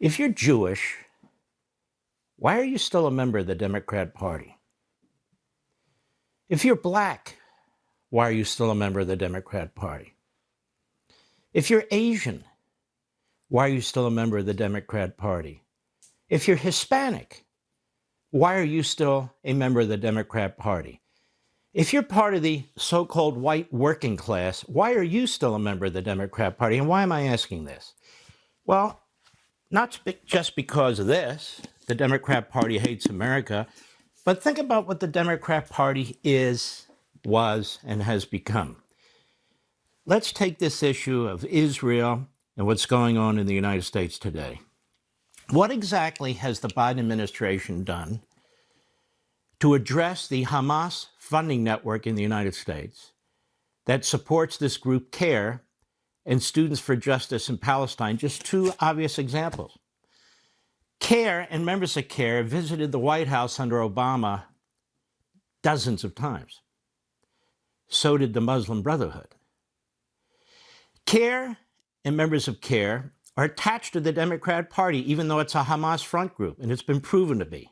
If you're Jewish, why are you still a member of the Democrat Party? If you're black, why are you still a member of the Democrat Party? If you're Asian, why are you still a member of the Democrat Party? If you're Hispanic, why are you still a member of the Democrat Party? If you're part of the so-called white working class, why are you still a member of the Democrat Party? And why am I asking this? Well, not just because of this, the Democrat Party hates America, but think about what the Democrat Party is, was, and has become. Let's take this issue of Israel and what's going on in the United States today. What exactly has the Biden administration done to address the Hamas funding network in the United States that supports this group CARE and Students for Justice in Palestine? Just two obvious examples. CARE and members of CARE visited the White House under Obama dozens of times. So did the Muslim Brotherhood. CARE and members of CARE are attached to the Democrat Party, even though it's a Hamas front group, and it's been proven to be,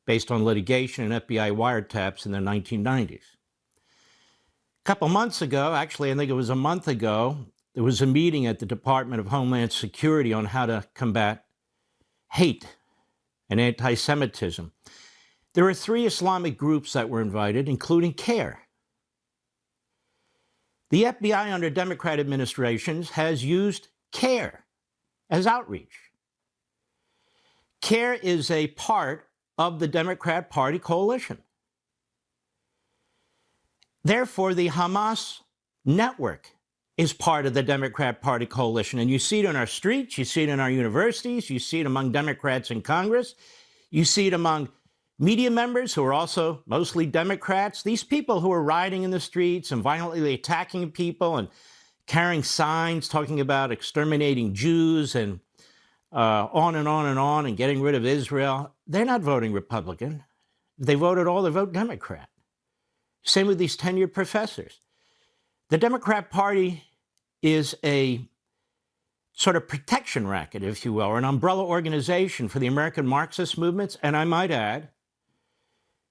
based on litigation and FBI wiretaps in the 1990s. A couple months ago, actually I think it was a month ago, there was a meeting at the Department of Homeland Security on how to combat hate and anti-Semitism. There are 3 Islamic groups that were invited, including CARE. The FBI under Democrat administrations has used CARE as outreach. CARE is a part of the Democrat Party coalition. Therefore, the Hamas network is part of the Democrat Party coalition. And you see it on our streets, you see it in our universities, you see it among Democrats in Congress, you see it among media members who are also mostly Democrats. These people who are rioting in the streets and violently attacking people and carrying signs talking about exterminating Jews and on and on and on and getting rid of Israel, they're not voting Republican. They vote at all, they vote Democrat. Same with these tenured professors. The Democrat Party is a sort of protection racket, if you will, or an umbrella organization for the American Marxist movements, and I might add,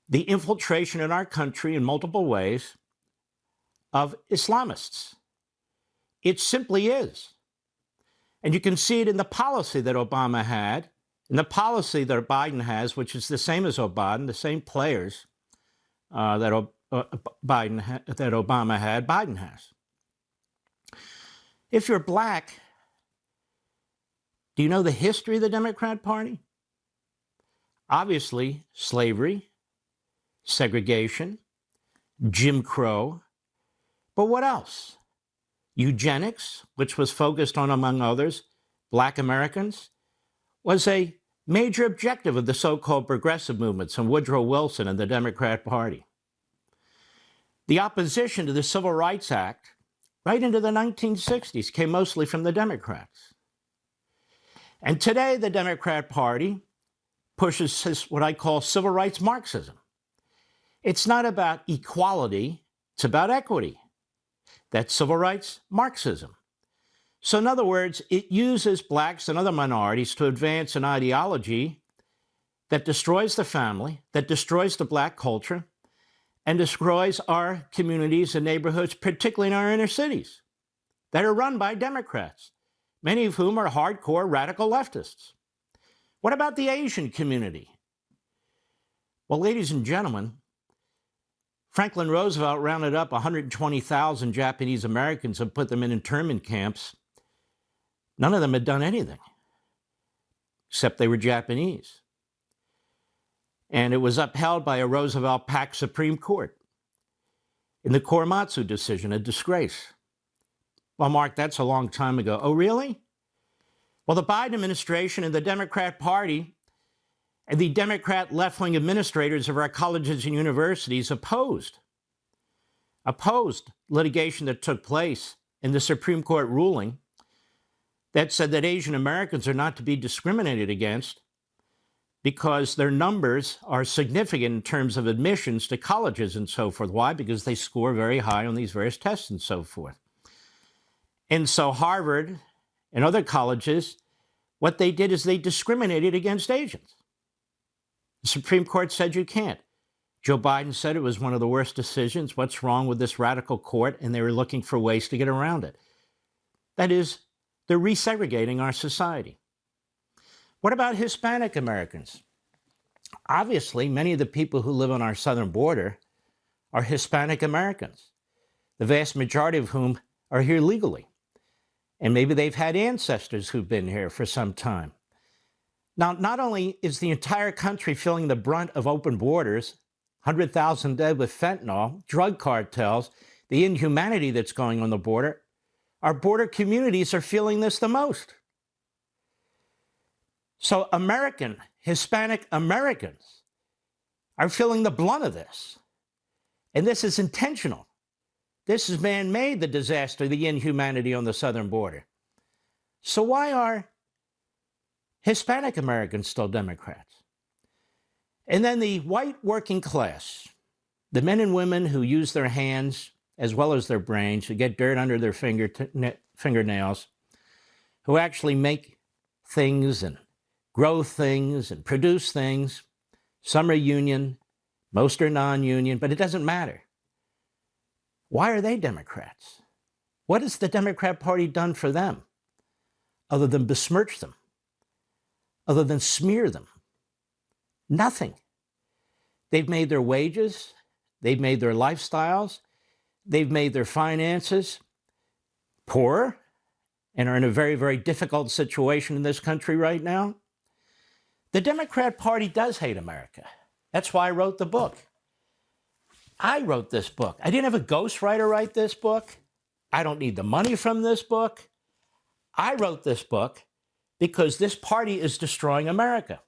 the infiltration in our country in multiple ways of Islamists. It simply is. And you can see it in the policy that Obama had, in the policy that Biden has, which is the same as Obama, the same players that Obama had, Biden has. If you're black, do you know the history of the Democrat Party? Obviously, slavery, segregation, Jim Crow, but what else? Eugenics, which was focused on, among others, black Americans, was a major objective of the so-called progressive movements and Woodrow Wilson and the Democrat Party. The opposition to the Civil Rights Act right into the 1960s came mostly from the Democrats. And today the Democrat Party pushes what I call civil rights Marxism. It's not about equality, it's about equity. That's civil rights Marxism. So in other words, it uses blacks and other minorities to advance an ideology that destroys the family, that destroys the black culture, and destroys our communities and neighborhoods, particularly in our inner cities, that are run by Democrats, many of whom are hardcore radical leftists. What about the Asian community? Well, ladies and gentlemen, Franklin Roosevelt rounded up 120,000 Japanese Americans and put them in internment camps. None of them had done anything, except they were Japanese. And it was upheld by a Roosevelt-packed Supreme Court in the Korematsu decision, a disgrace. Well, Mark, that's a long time ago. Oh, really? Well, the Biden administration and the Democrat Party and the Democrat left-wing administrators of our colleges and universities opposed litigation that took place in the Supreme Court ruling that said that Asian Americans are not to be discriminated against because their numbers are significant in terms of admissions to colleges and so forth. Why? Because they score very high on these various tests and so forth. And so Harvard and other colleges what they did is they discriminated against Asians. The Supreme Court said you can't. Joe Biden said it was one of the worst decisions. What's wrong with this radical court? And they were looking for ways to get around it. That is, they're resegregating our society. What about Hispanic Americans? Obviously, many of the people who live on our southern border are Hispanic Americans, the vast majority of whom are here legally. And maybe they've had ancestors who've been here for some time. Now, not only is the entire country feeling the brunt of open borders, 100,000 dead with fentanyl, drug cartels, the inhumanity that's going on the border, our border communities are feeling this the most. So Hispanic Americans are feeling the blunt of this. And this is intentional. This is man-made, the disaster, the inhumanity on the southern border. So why are Hispanic Americans still Democrats? And then the white working class, the men and women who use their hands as well as their brains, who get dirt under their fingernails, who actually make things and grow things and produce things. Some are union, most are non-union, but it doesn't matter. Why are they Democrats? What has the Democrat Party done for them other than besmirch them, other than smear them? Nothing. They've made their wages, they've made their lifestyles, they've made their finances poorer and are in a very, very difficult situation in this country right now. The Democrat Party does hate America. That's why I wrote the book. I wrote this book. I didn't have a ghostwriter write this book. I don't need the money from this book. I wrote this book because this party is destroying America,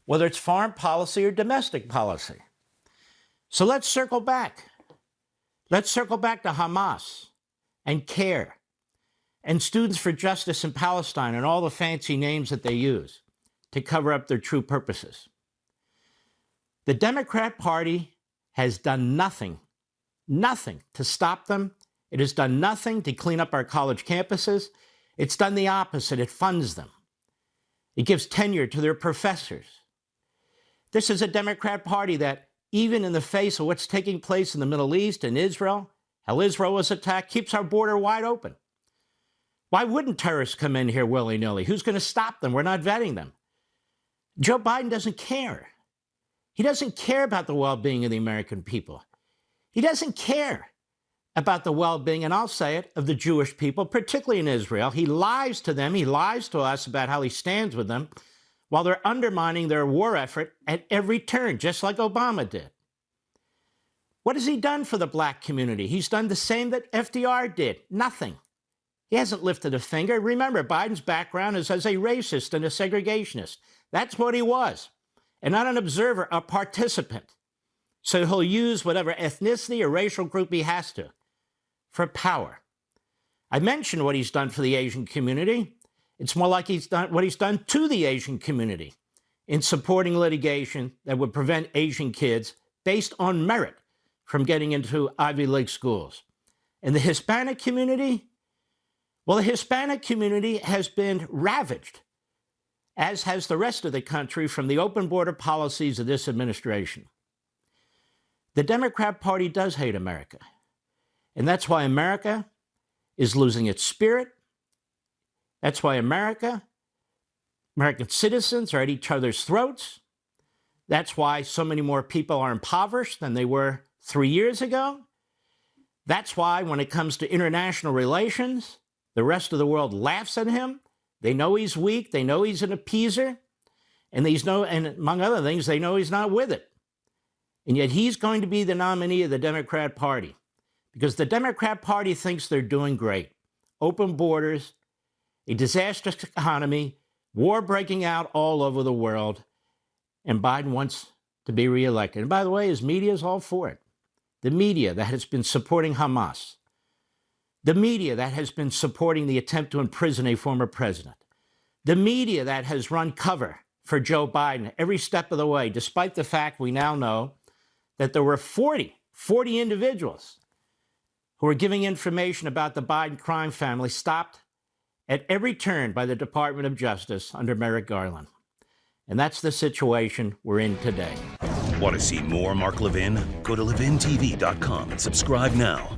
whether it's foreign policy or domestic policy. So let's circle back. Let's circle back to Hamas and CARE and Students for Justice in Palestine and all the fancy names that they use to cover up their true purposes. The Democrat Party has done nothing to stop them. It has done nothing to clean up our college campuses. It's done the opposite. It funds them. It gives tenure to their professors. This is a Democrat Party that, even in the face of what's taking place in the Middle East and Israel, how Israel was attacked, keeps our border wide open. Why wouldn't terrorists come in here willy-nilly? Who's going to stop them? We're not vetting them. Joe Biden doesn't care. He doesn't care about the well-being of the American people. He doesn't care about the well-being, and I'll say it, of the Jewish people, particularly in Israel. He lies to them. He lies to us about how he stands with them while they're undermining their war effort at every turn, just like Obama did. What has he done for the black community? He's done the same that FDR did. Nothing. He hasn't lifted a finger. Remember, Biden's background is as a racist and a segregationist. That's what he was. And not an observer, a participant. So he'll use whatever ethnicity or racial group he has to for power. I mentioned what he's done for the Asian community. It's more like what he's done to the Asian community in supporting litigation that would prevent Asian kids based on merit from getting into Ivy League schools. And the Hispanic community? Well, the Hispanic community has been ravaged, as has the rest of the country, from the open border policies of this administration. The Democrat Party does hate America. And that's why America is losing its spirit. That's why American citizens are at each other's throats. That's why so many more people are impoverished than they were 3 years ago. That's why when it comes to international relations, the rest of the world laughs at him. They know he's weak. They know he's an appeaser. And among other things, they know he's not with it. And yet he's going to be the nominee of the Democrat Party because the Democrat Party thinks they're doing great. Open borders, a disastrous economy, war breaking out all over the world, and Biden wants to be reelected. And by the way, his media is all for it. The media that has been supporting Hamas. The media that has been supporting the attempt to imprison a former president. The media that has run cover for Joe Biden every step of the way, despite the fact we now know that there were 40 individuals who were giving information about the Biden crime family stopped at every turn by the Department of Justice under Merrick Garland. And that's the situation we're in today. Want to see more Mark Levin? Go to levintv.com and subscribe now.